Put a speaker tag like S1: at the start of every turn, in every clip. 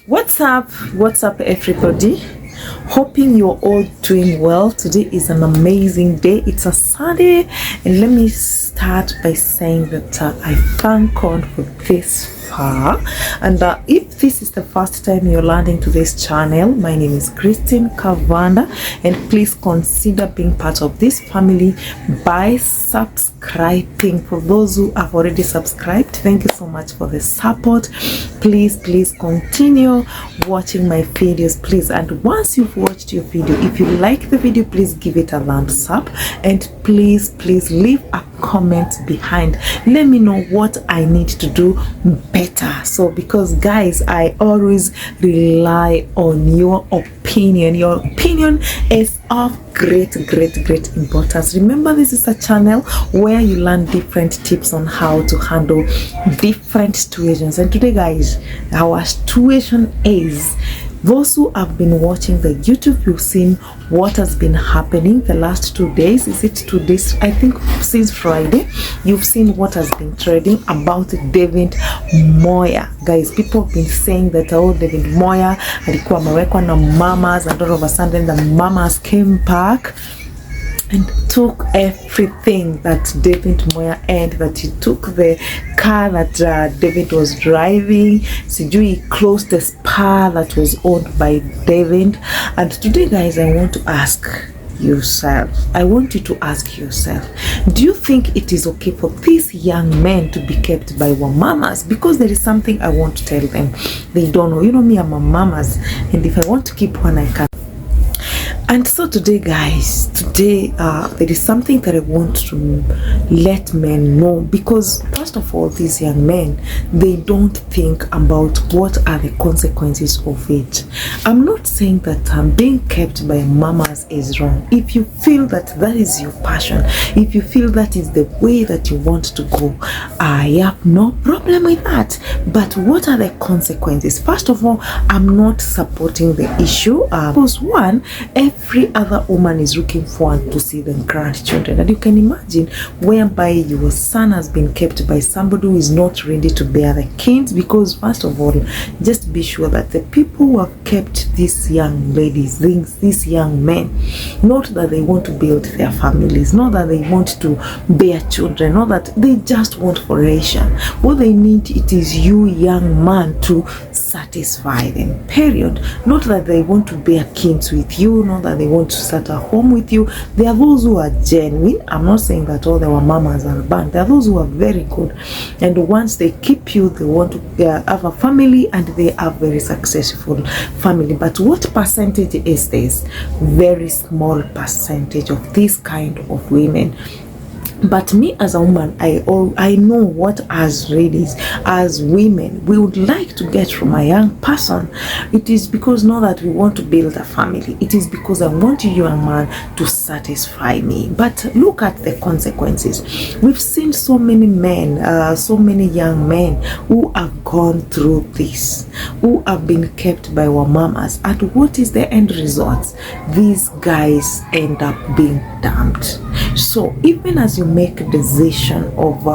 S1: What's up everybody? Hoping you're all doing well. Today is an amazing day. It's a Sunday, and let me start by saying that I thank God for this far. And if this is the first time you're landing to this channel, my name is Christine Kavanda, and please consider being part of this family by subscribing. For those who have already subscribed, thank you so much for the support. Please continue watching my videos, please. And once you've watched your video, if you like the video, please give it a thumbs up, and please leave a comment behind. Let me know what I need to do better. So because guys, I always rely on your opinion. Your opinion is of great importance. Remember, this is a channel where you learn different tips on how to handle different situations. And today guys, our situation is, those who have been watching the YouTube, you've seen what has been happening the last 2 days. Is it 2 days? I think since Friday. You've seen what has been trending about David Moya. Guys, people have been saying that David Moya alikuwa amewekwa na Mumamas, and all of a sudden the Mumamas came back and took everything that David Moya, and that he took the car that David was driving. Sijui he closed the spa that was owned by David. And today guys, I want to ask yourself, do you think it is okay for these young men to be kept by Mumamas? Because there is something I want to tell them. They don't know. You know me, I'm a Mumamas, and if I want to keep one, I can. And so today guys, there is something that I want to let men know, because first of all, these young men, they don't think about what are the consequences of it. I'm not saying that being kept by Mumamas is wrong. If you feel that that is your passion, if you feel that is the way that you want to go, I have no problem with that. But what are the consequences? First of all, I'm not supporting the issue, because one, every other woman is looking forward to see the grandchildren, and you can imagine whereby your son has been kept by somebody who is not ready to bear the kids. Because first of all, just be sure that the people who have kept these young ladies, these young men, not that they want to build their families, not that they want to bear children, not that they just want foundation. What they need, it is you, young man, to satisfy them, period. Not that they want to bear kids with you, not that they want to start a home with you. There are those who are genuine. I'm not saying that all the Mumamas are bad. There are those who are very good, and once they keep you, they want to have a family, and they are very successful family. But what percentage is this? Very small percentage of this kind of women. But me as a woman, I know what, as ladies, as women, we would like to get from a young person. It is because not that we want to build a family. It is because I want you, young man, to satisfy me. But look at the consequences. We've seen so many men, so many young men who have gone through this, who have been kept by our mamas. And what is the end result? These guys end up being dumped. So even as you make a decision of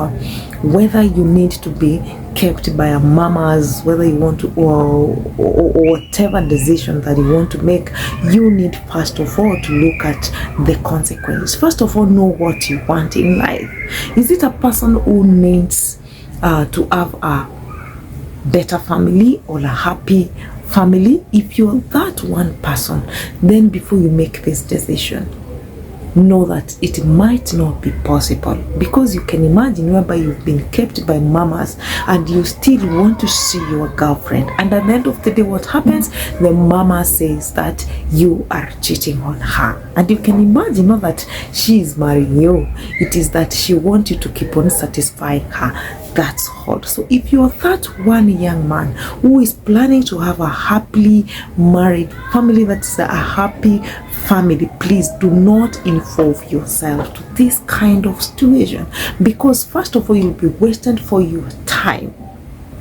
S1: whether you need to be kept by a Mumamas, whether you want to, or whatever decision that you want to make, you need first of all to look at the consequences. First of all, know what you want in life. Is it a person who needs to have a better family or a happy family? If you're that one person, then before you make this decision, know that it might not be possible. Because you can imagine whereby you've been kept by Mumamas and you still want to see your girlfriend, and at the end of the day, what happens? The mama says that you are cheating on her, and you can imagine not that she is marrying you, it is that she wants you to keep on satisfying her. That's hard. So if you're that one young man who is planning to have a happily married family, that's a happy family, please do not involve yourself to this kind of situation, because first of all, you'll be wasted for your time.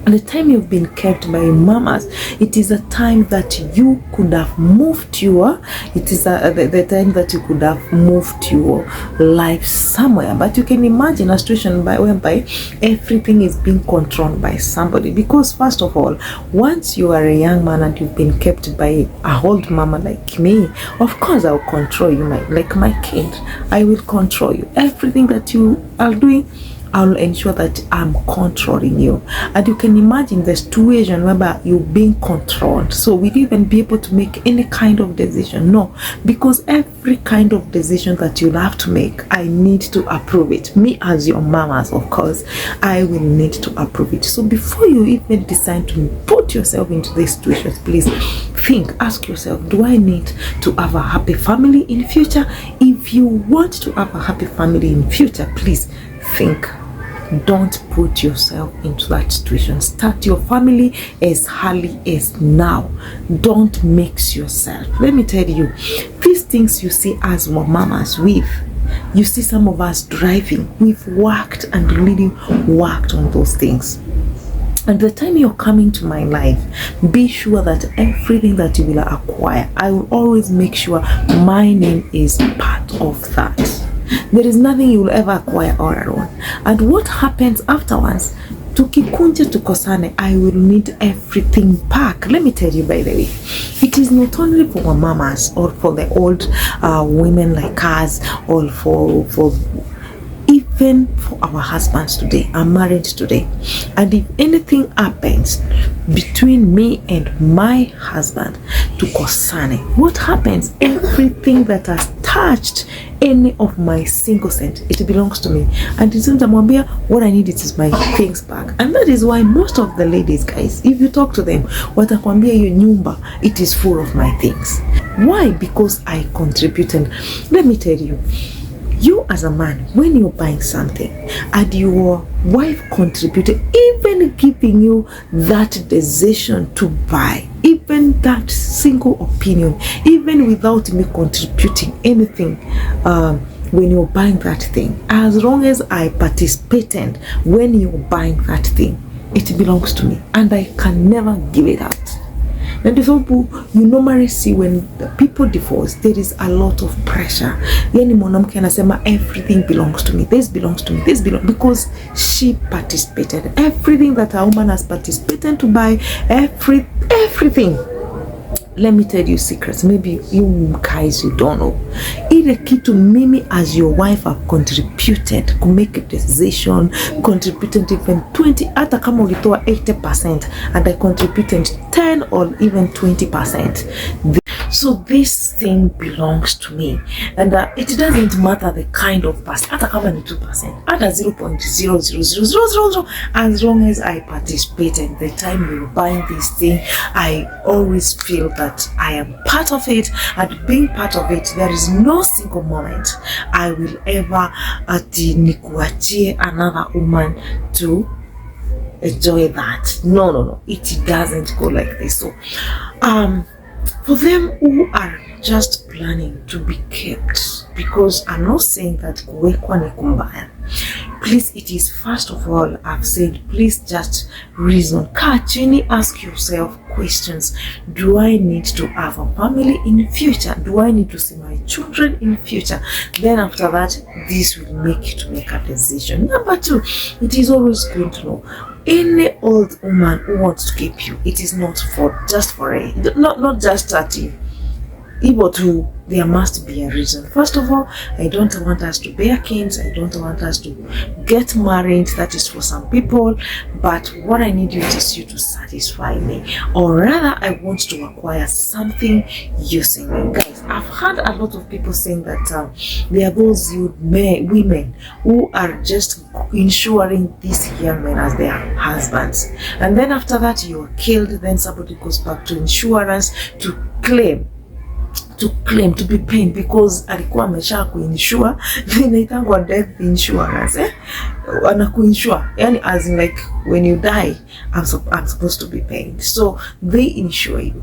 S1: the time you've been kept by mamas, it is a time that you could have moved your, it is the time that you could have moved your life somewhere. But you can imagine a situation whereby everything is being controlled by somebody. Because first of all, once you are a young man and you've been kept by a old mama like me, of course I'll control you, like my kid. I will control you. Everything that you are doing, I'll ensure that I'm controlling you. And you can imagine the situation whereby you're being controlled. So will you even be able to make any kind of decision? No, because every kind of decision that you'll have to make, I need to approve it. Me as your mamas, of course, I will need to approve it. So before you even decide to put yourself into these situations, please think, ask yourself, do I need to have a happy family in future? If you want to have a happy family in future, please think. Don't put yourself into that situation. Start your family as early as now. Don't mix yourself. Let me tell you, these things you see as mamas with, you see some of us driving, we've worked and really worked on those things. And the time you're coming to my life, be sure that everything that you will acquire, I will always make sure my name is part of that. There is nothing you will ever acquire all alone. And what happens afterwards, tukikunje tukosane, I will need everything back. Let me tell you, by the way, it is not only for our mamas or for the old women like us, or for even for our husbands today. I'm married today, and if anything happens between me and my husband tukosane, what happens? Everything that has touched any of my single cent, it belongs to me. And it seems what I need is my things back. And that is why most of the ladies, guys, if you talk to them, watakwambia your nyumba, it is full of my things. Why? Because I contributed. Let me tell you, you as a man, when you're buying something and your wife contributed, even giving you that decision to buy, even that single opinion, even without me contributing anything, when you're buying that thing, as long as I participated when you're buying that thing, it belongs to me and I can never give it out. And you normally see when the people divorce, there is a lot of pressure. Yani mwanamke anasema everything belongs to me, this belongs to me, this belongs, because she participated. Everything that a woman has participated to buy, everything. Let me tell you secrets. Maybe you guys, you don't know. Ile kitu mimi as your wife have contributed to make a decision, contributed even 20, hata kama ulitoa 80%, and I contributed 10 or even 20%. So this thing belongs to me, and it doesn't matter the kind of person, hata kama ni 2%, hata 0.00000, as long as I participated. The time we were buying this thing, I always feel that I am part of it, and being part of it, there is no single moment I will ever nikuachie another woman to enjoy that. No, it doesn't go like this. So for them who are just planning to be kept, because I'm not saying that kuwekwa ni kumbaya, please, it is first of all, I've said, please just reason. Kaa chini, ask yourself questions. Do I need to have a family in future? Do I need to see my children in future? Then after that, this will make you to make a decision. Number two, it is always good to know, any old woman who wants to keep you, it is not for just for a, not just 30. Able to, there must be a reason. First of all, I don't want us to bear kids. I don't want us to get married. That is for some people. But what I need you is you to satisfy me, or rather, I want to acquire something using me. Guys, I've heard a lot of people saying that there are those women who are just insuring these young men as their husbands, and then after that you are killed. Then somebody goes back to insurance to claim to be paid because alikuwa amesha kuinsure. Inaitangwa death insurance, anakuinsure, yani as in like when you die, I'm supposed to be paid. So they insure you,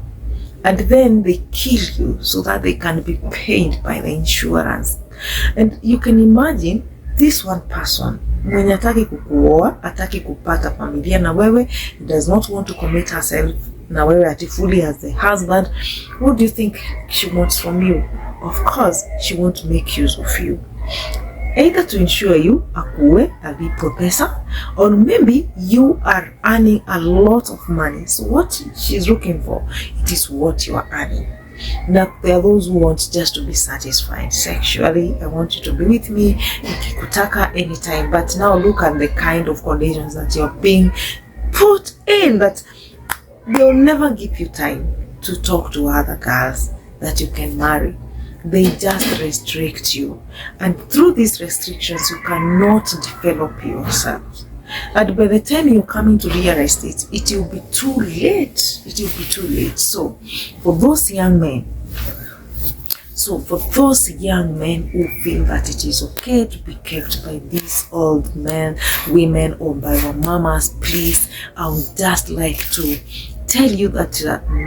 S1: and then they kill you so that they can be paid by the insurance. And you can imagine this one person mwenye ataki kukuoa, ataki kupata familia na wewe, does not want to commit herself na wewe ati fully as the husband, what do you think she wants from you? Of course, she wants to make use of you. Either to ensure you akuwe alipo pesa, or maybe you are earning a lot of money. So what she's looking for, it is what you are earning. Now, there are those who want just to be satisfied sexually. I want you to be with me, nikikutaka anytime. But now look at the kind of conditions that you're being put in, that they'll never give you time to talk to other girls that you can marry. They just restrict you, and through these restrictions you cannot develop yourself. And by the time you're coming to realize it, it will be too late. It will be too late. So for those young men who feel that it is okay to be kept by these old men, women, or by our mamas, please, I would just like to tell you that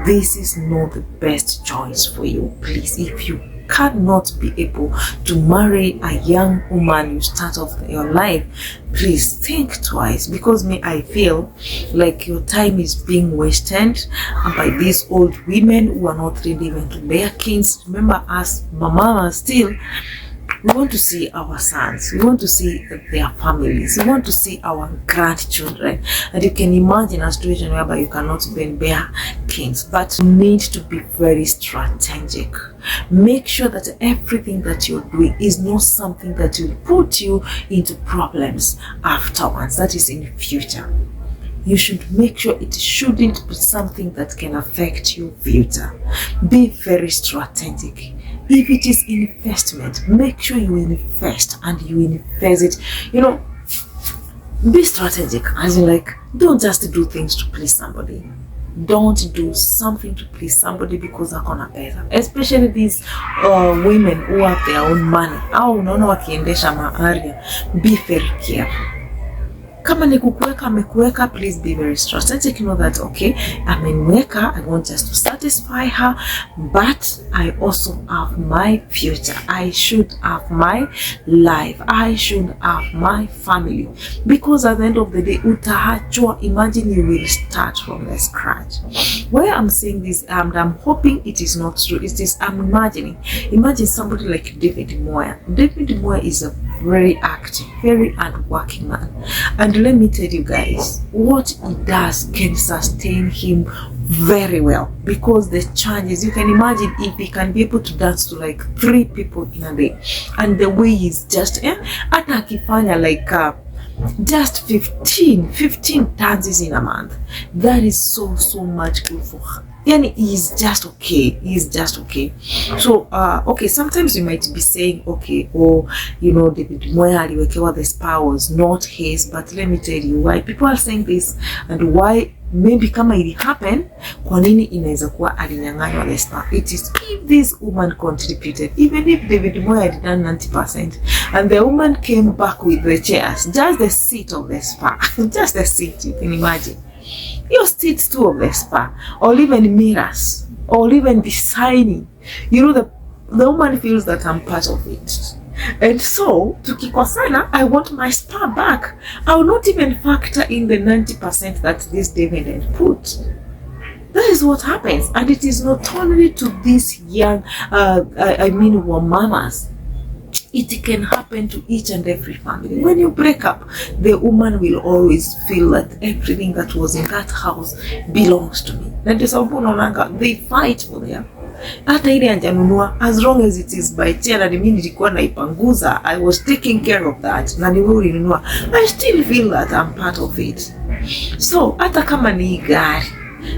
S1: this is not the best choice for you. Please, if you cannot be able to marry a young woman you start off your life, please think twice, because I feel like your time is being wasted by these old women who are not ready even to bear kids. Remember, us Mumamas, still we want to see our sons, we want to see their families, we want to see our grandchildren. And you can imagine a situation whereby you cannot even bear kids, but you need to be very strategic. Make sure that everything that you're doing is not something that will put you into problems afterwards, that is in the future. You should make sure it shouldn't be something that can affect your future. Be very strategic. If it is investment, make sure you invest, and you invest it. Be strategic, as in, like, don't just do things to please somebody. Don't do something to please somebody because they're gonna pay them. Especially these women who have their own money. Be very careful. Kama ni kukuweka amekuweka, please be very strategic. Know that, okay, ameniweka, I want just to satisfy her, but I also have my future. I should have my life. I should have my family. Because at the end of the day, utahachwa. Imagine you will start from the scratch. Why I'm saying this, and I'm hoping it is not true, it is, I'm imagining. Imagine somebody like David Moya. David Moya is a very active, very hardworking man. And let me tell you guys, what he does can sustain him very well, because the changes, you can imagine if he can be able to dance to like 3 people in a day, and the way he's just hata akifanya like just 15 dances in a month, that is so much good for her. Yani, he's just okay. So okay, sometimes you might be saying, okay, David Moya aliwekewa the spa was not his, but let me tell you why people are saying this, and why maybe kama it happen, kwa nini inaweza kuwa alinyang'anywa the spa. It is if this woman contributed, even if David Moya had done 90%, and the woman came back with the chairs, just the seat of the spa, just the seat, you can imagine. Your seats too of the spa, or even mirrors, or even designing. The woman feels that I'm part of it. And so, tukikosana, I want my spa back. I will not even factor in the 90% that this David had put. That is what happens. And it is not only to these young, Mumamas. It can happen to each and every family. When you break up, the woman will always feel that everything that was in that house belongs to me. And they fight for them. Hata ile anjanunua, as long as it is by chair, na mimi nilikuwa naipanguza, I was taking care of that, na ni wewe ulinunua, I still feel that I'm part of it. So hata kama ni gari,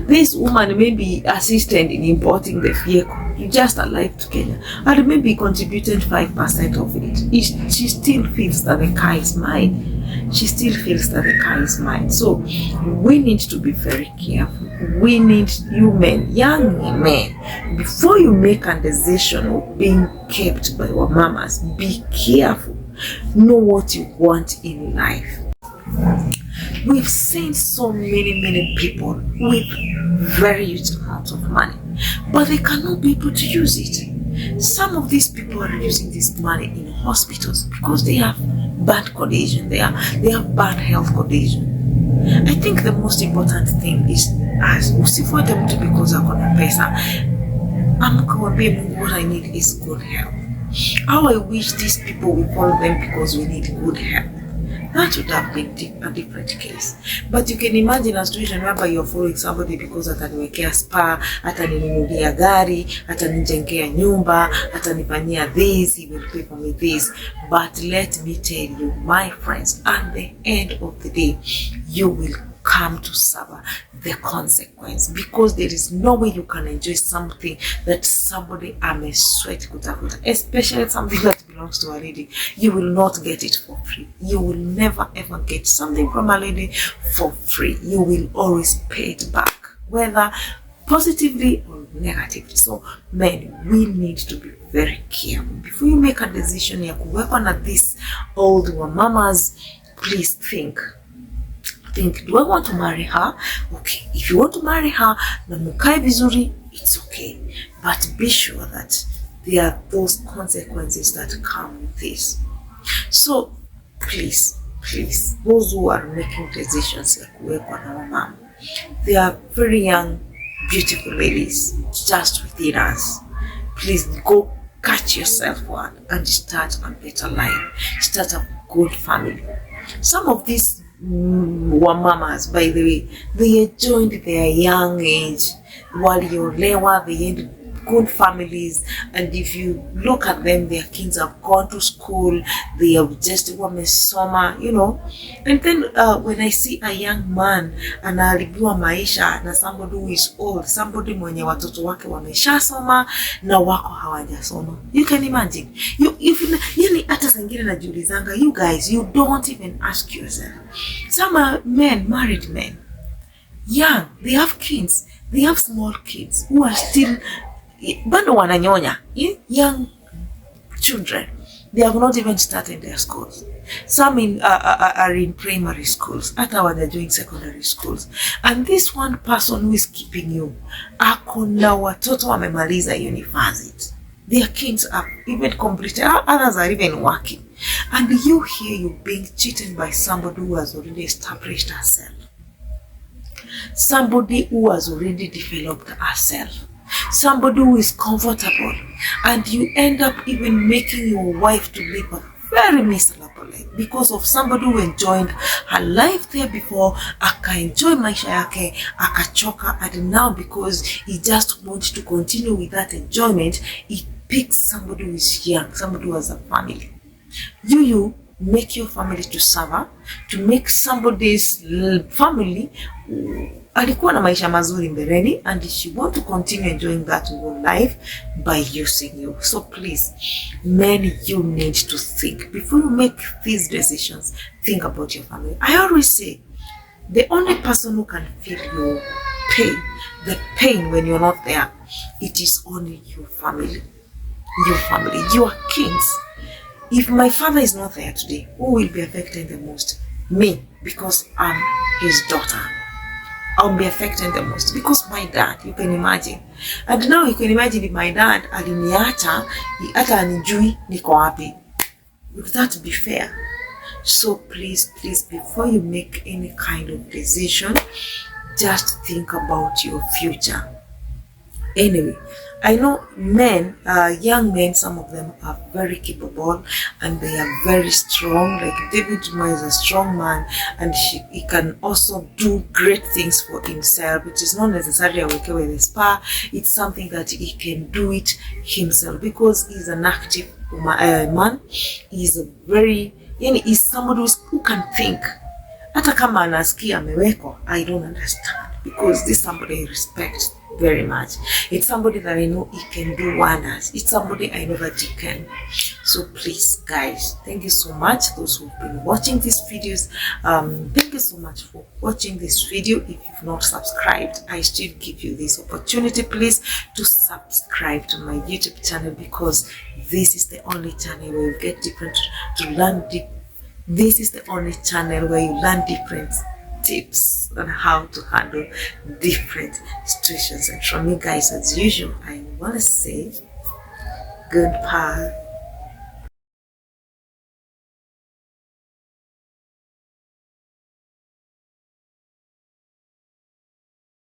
S1: this woman may be assistant in importing the vehicle, just alive to Kenya, and maybe contributed 5% of it. She still feels that the car is mine. She still feels that the car is mine. So we need to be very careful. We need, you men, young men, before you make a decision of being kept by your mamas, be careful. Know what you want in life. We've seen so many people with very huge amounts of money, but they cannot be able to use it. Some of these people are using this money in hospitals because they have bad condition. They have bad health condition. I think the most important thing is as usifuate mtu because akona pesa. Amkwambie Mungu, what I need is good health. How I wish these people we call them because we need good health. That would have been a different case. But you can imagine a situation whereby you're following somebody because ataniwekea spa, ataninunulia gari, atanijengea nyumba, atanifanyia this, he will pay for me this. But let me tell you, my friends, at the end of the day, you will come to suffer the consequence, because there is no way you can enjoy something that somebody sweat kutafuta, especially something that belongs to a lady. You will not get it for free. You will never ever get something from a lady for free. You will always pay it back, whether positively or negatively. So men, we need to be very careful before you make a decision ya kuwekwa na this old Mumamas. Please think, do I want to marry her? Okay, if you want to marry her, na mukae vizuri, it's okay. But be sure that there are those consequences that come with this. So please, those who are making decisions like kuwekwa na mama, they are very young, beautiful ladies just within us. Please go catch yourself one and start a better life. Start a good family. Some of these Mumamas, by the way, they joined their young age. Waliolewa, they had good families, and if you look at them, their kids have gone to school, they have just wamesoma, you know. And then when I see a young man anaharibiwa maisha na somebody who is old, somebody mwenye watoto wake wameshasoma na wako hawajasoma, you can imagine. Yani hata zingine najiulizanga, you guys, you don't even ask yourself. Some are men, married men, young, they have kids, they have small kids who are still bado wananyonya, young children. They have not even started their schools. Some are in primary schools, hata when they're doing secondary schools. And this one person who is keeping you, akona watoto wamemaliza university. Their kids are even completed, others are even working. And you hear you being cheated by somebody who has already established herself. Somebody who has already developed herself. Somebody who is comfortable, and you end up even making your wife to live a very miserable life because of somebody who enjoyed her life there before, enjoy maisha yake, akachoka, and now because he just wants to continue with that enjoyment, he picks somebody who is young, somebody who has a family. You make your family to suffer, to make somebody's family alikuwa na maisha mazuri mbeleni, and she want to continue enjoying that whole life by using you. So please, men, you need to think before you make these decisions. Think about your family. I always say, the only person who can feel your pain, the pain when you're not there, it is only your family. Your family, your kids. If my father is not there today, who will be affected the most? Me, because I'm his daughter. I'll be affected the most because my dad, you can imagine. And now you can imagine if my dad aliniacha, hata anijui niko wapi. Would that be fair? So please, before you make any kind of decision, just think about your future. Anyway, I know men, young men, some of them are very capable and they are very strong. Like David Moya is a strong man, and he can also do great things for himself. It is not necessarily a worker with a spa. It's something that he can do it himself because he's an active man. He's a very, he's somebody who can think. Hata kama anasikia amewekwa, I don't understand, because this somebody I respect very much. It's somebody that I know he can do wonders. It's somebody I know that he can. So please, guys, thank you so much, those who've been watching these videos. Thank you so much for watching this video. If you've not subscribed, I still give you this opportunity, please, to subscribe to my YouTube channel, because this is the only channel where you get different, to learn deep. This is the only channel where you learn different tips on how to handle different situations. And from you guys, as usual, I want to say goodbye.